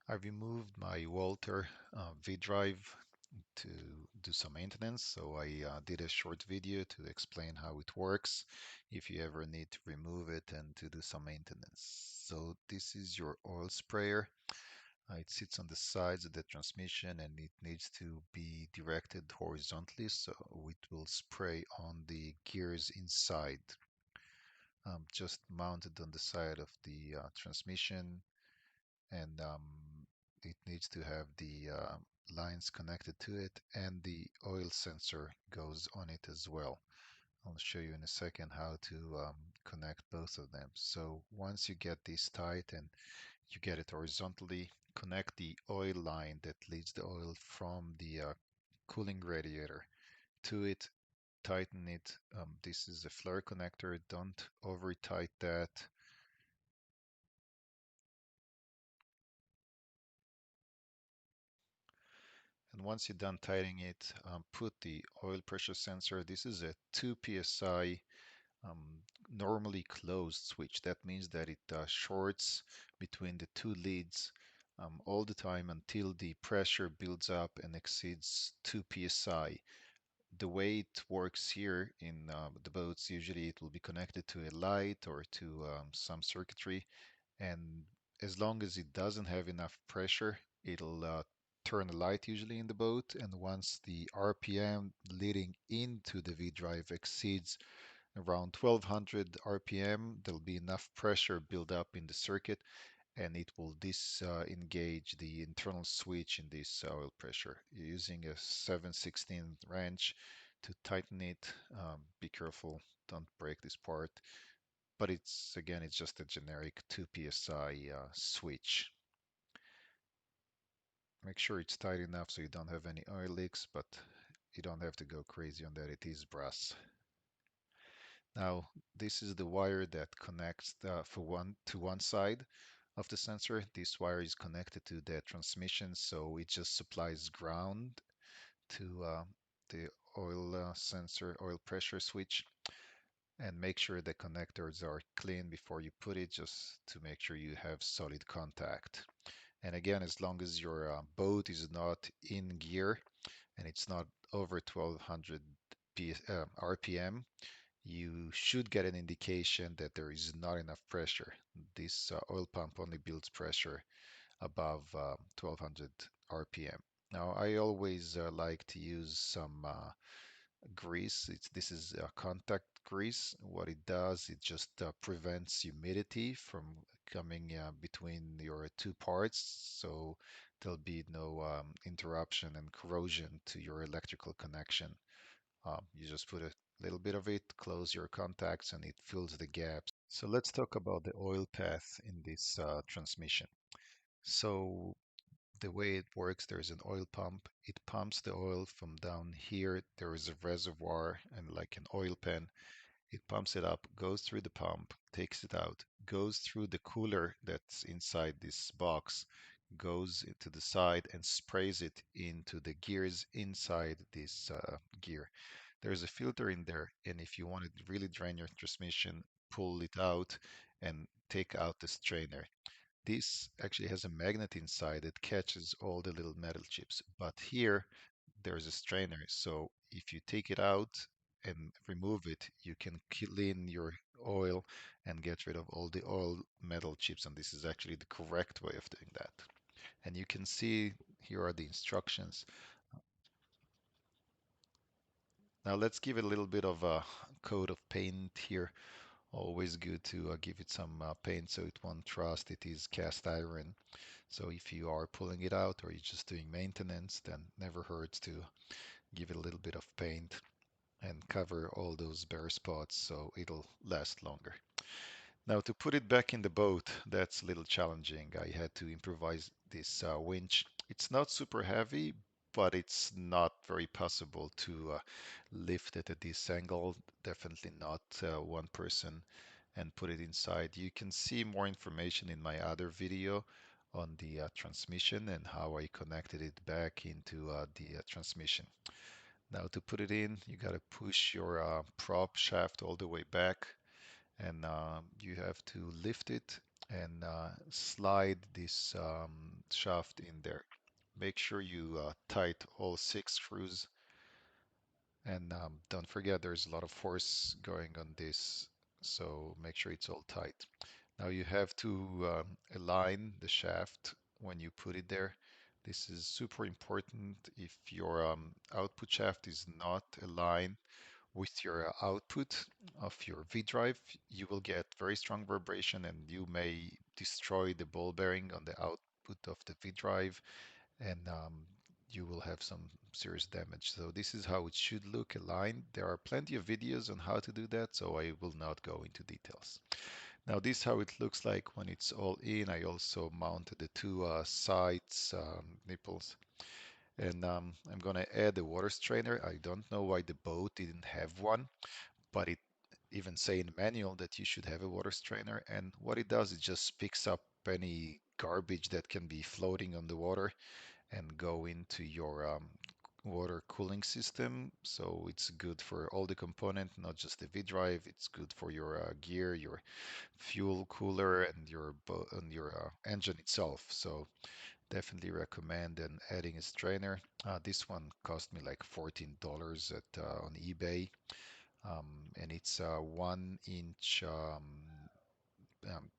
I removed my Walter V drive to do some maintenance, so I did a short video to explain how it works if you ever need to remove it and to do some maintenance. So this is your oil sprayer. It sits on the sides of the transmission and it needs to be directed horizontally so it will spray on the gears inside, just mounted on the side of the transmission, and it needs to have the lines connected to it, and the oil sensor goes on it as well. I'll show you in a second how to connect both of them. So once you get this tight and you get it horizontally, connect the oil line that leads the oil from the cooling radiator to it, tighten it. This is a flare connector, don't over tight that. And once you're done tightening it, put the oil pressure sensor. This is a 2 psi um, normally closed switch. That means that it shorts between the two leads all the time until the pressure builds up and exceeds 2 psi. The way it works here in the boats, usually it will be connected to a light or to some circuitry, and as long as it doesn't have enough pressure, it'll turn a light usually in the boat. And once the RPM leading into the V drive exceeds around 1200 RPM, there'll be enough pressure build up in the circuit and it will disengage the internal switch in this oil pressure. You're using a 7/16 wrench to tighten it. Be careful, don't break this part. But it's again, it's just a generic 2 psi switch. Make sure it's tight enough so you don't have any oil leaks, but you don't have to go crazy on that. It is brass. Now, this is the wire that connects to one side of the sensor. This wire is connected to the transmission, so it just supplies ground to the oil sensor, oil pressure switch. And make sure the connectors are clean before you put it, just to make sure you have solid contact. And again, as long as your boat is not in gear and it's not over 1200 RPM, you should get an indication that there is not enough pressure. This oil pump only builds pressure above 1200 RPM. Now, I always like to use some grease. This is contact grease. What it does, it just prevents humidity from coming between your two parts, so there'll be no interruption and corrosion to your electrical connection. You just put a little bit of it, close your contacts, and it fills the gaps. So let's talk about the oil path in this transmission. So the way it works, there's an oil pump. It pumps the oil from down here. There is a reservoir and like an oil pan. It pumps it up, goes through the pump, takes it out, goes through the cooler that's inside this box, goes to the side and sprays it into the gears inside this gear. There's a filter in there, and if you want to really drain your transmission, pull it out and take out the strainer. This actually has a magnet inside that catches all the little metal chips. But here, there's a strainer. So if you take it out and remove it, you can clean your oil and get rid of all the oil metal chips. And this is actually the correct way of doing that. And you can see here are the instructions. Now let's give it a little bit of a coat of paint here. Always good to give it some paint so it won't rust. It is cast iron. So if you are pulling it out or you're just doing maintenance, then never hurts to give it a little bit of paint and cover all those bare spots so it'll last longer. Now to put it back in the boat, that's a little challenging. I had to improvise this winch. It's not super heavy, but it's not very possible to lift it at this angle. Definitely not one person and put it inside. You can see more information in my other video on the transmission and how I connected it back into the transmission. Now to put it in, you got to push your prop shaft all the way back and you have to lift it and slide this shaft in there. Make sure you tight all 6 screws, and don't forget there's a lot of force going on this, so make sure it's all tight. Now you have to align the shaft when you put it there. This is super important. If your output shaft is not aligned with your output of your V drive, you will get very strong vibration and you may destroy the ball bearing on the output of the V drive, and you will have some serious damage. So this is how it should look aligned. There are plenty of videos on how to do that, so I will not go into details. Now this is how it looks like when it's all in. I also mounted the two sides nipples, and I'm gonna add a water strainer. I don't know why the boat didn't have one, but it even say in the manual that you should have a water strainer. And what it does, it just picks up any garbage that can be floating on the water and go into your water cooling system. So it's good for all the component, not just the V drive. It's good for your gear, your fuel cooler, and your engine itself. So definitely recommend and adding a strainer. This one cost me like $14 at on eBay, um, and it's a 1 inch um,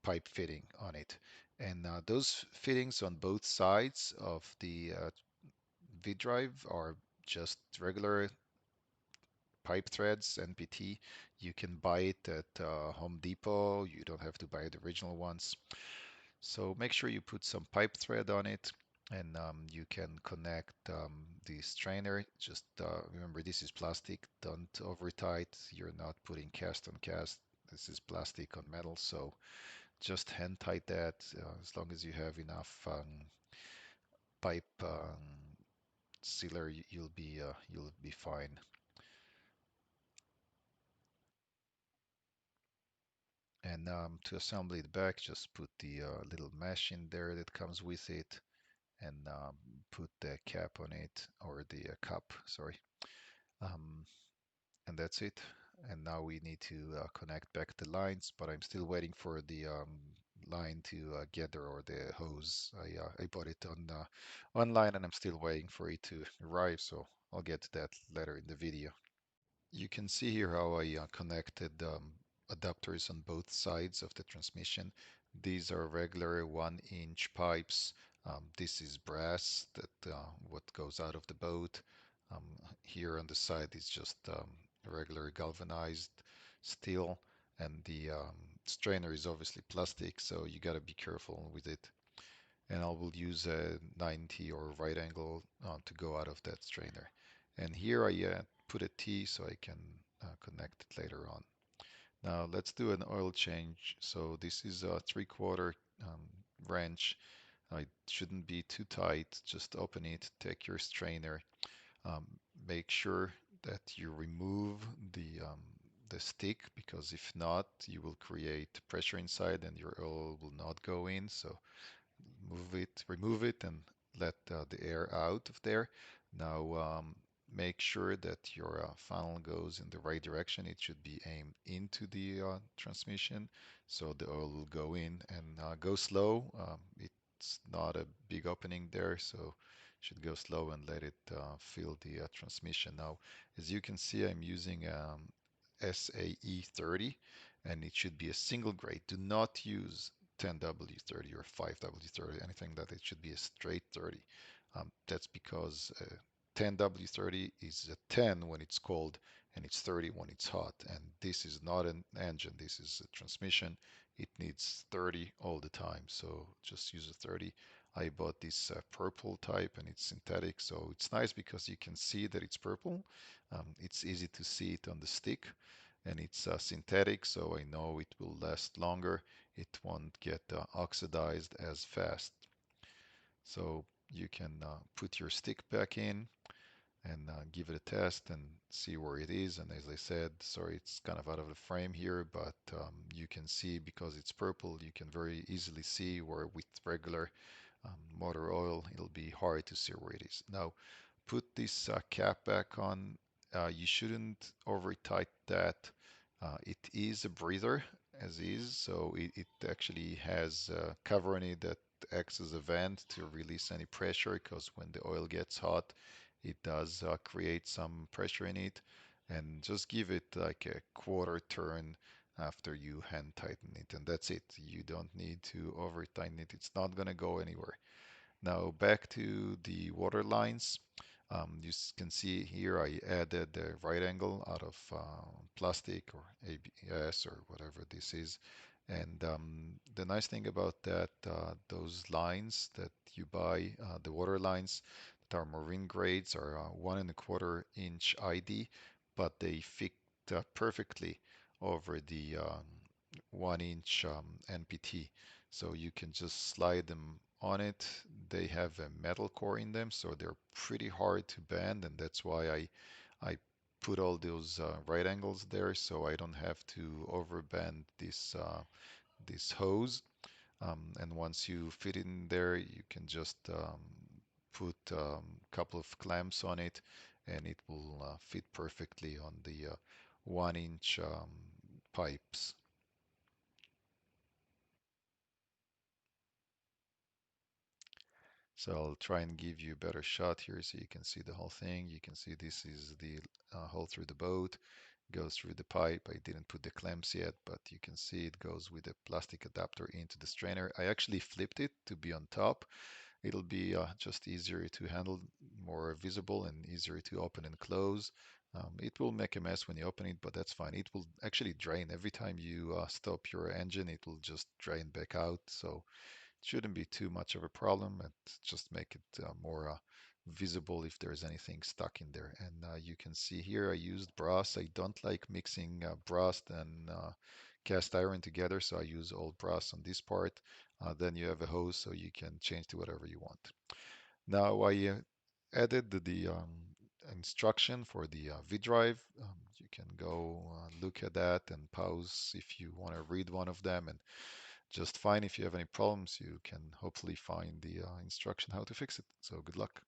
pipe fitting on it. And those fittings on both sides of the V drive are just regular pipe threads, NPT. You can buy it at Home Depot. You don't have to buy the original ones. So make sure you put some pipe thread on it, and you can connect the strainer. Just remember this is plastic. Don't over tight. You're not putting cast on cast. This is plastic on metal, so just hand tight that as long as you have enough pipe sealer, you'll be fine. And to assemble it back, just put the little mesh in there that comes with it, and put the cap on it, or the cup, sorry. Um, and that's it. And now we need to connect back the lines, but I'm still waiting for the line to gather, or the hose. I bought it on online, and I'm still waiting for it to arrive, so I'll get to that later in the video. You can see here how I connected adapters on both sides of the transmission. These are regular 1 inch pipes. This is brass, that what goes out of the boat. Um, Here on the side is just regular galvanized steel, and the strainer is obviously plastic, so you got to be careful with it. And I will use a 90 or right angle to go out of that strainer. And here I put a T so I can connect it later on. Now let's do an oil change. So this is a 3/4 wrench. It shouldn't be too tight. Just open it, take your strainer, um, make sure that you remove the stick, because if not, you will create pressure inside and your oil will not go in. So remove it, and let the air out of there. Now make sure that your funnel goes in the right direction. It should be aimed into the transmission, so the oil will go in, and go slow. It's not a big opening there, so should go slow and let it fill the transmission. Now, as you can see, I'm using SAE 30, and it should be a single grade. Do not use 10W30 or 5W30, anything that it should be a straight 30. That's because 10W30 is a 10 when it's cold, and it's 30 when it's hot. And this is not an engine, this is a transmission. It needs 30 all the time, so just use a 30. I bought this purple type, and it's synthetic, so it's nice because you can see that it's purple. It's easy to see it on the stick, and it's synthetic, so I know it will last longer. It won't get oxidized as fast. So you can put your stick back in, and give it a test and see where it is. And as I said, sorry, it's kind of out of the frame here, but you can see, because it's purple, you can very easily see where with regular motor oil, it'll be hard to see where it is. Now, put this cap back on. You shouldn't over tight that. It is a breather, as is. So it actually has a cover on it that acts as a vent to release any pressure because when the oil gets hot, it does create some pressure in it. And just give it like a quarter turn after you hand tighten it, and that's it. You don't need to over tighten it. It's not going to go anywhere. Now back to the water lines. You can see here I added the right angle out of plastic or ABS or whatever this is. And the nice thing about that, those lines that you buy, the water lines that are marine grades are 1.25 inch ID, but they fit perfectly over the 1 inch NPT. So you can just slide them on it. They have a metal core in them, so they're pretty hard to bend, and that's why I put all those right angles there, so I don't have to overbend this hose. And once you fit it in there, you can just put a couple of clamps on it, and it will fit perfectly on the 1 inch pipes. So I'll try and give you a better shot here so you can see the whole thing. You can see this is the hole through the boat, goes through the pipe. I didn't put the clamps yet, but you can see it goes with a plastic adapter into the strainer. I actually flipped it to be on top. It'll be just easier to handle, more visible and easier to open and close. It will make a mess when you open it, but that's fine. It will actually drain every time you stop your engine. It will just drain back out. So shouldn't be too much of a problem, and just make it more visible if there's anything stuck in there. And you can see here I used brass. I don't like mixing brass and cast iron together, so I use old brass on this part. Then you have a hose, so you can change to whatever you want. Now I added the instruction for the V drive. You can go look at that and pause if you want to read one of them, and just fine. If you have any problems, you can hopefully find the instruction how to fix it. So good luck.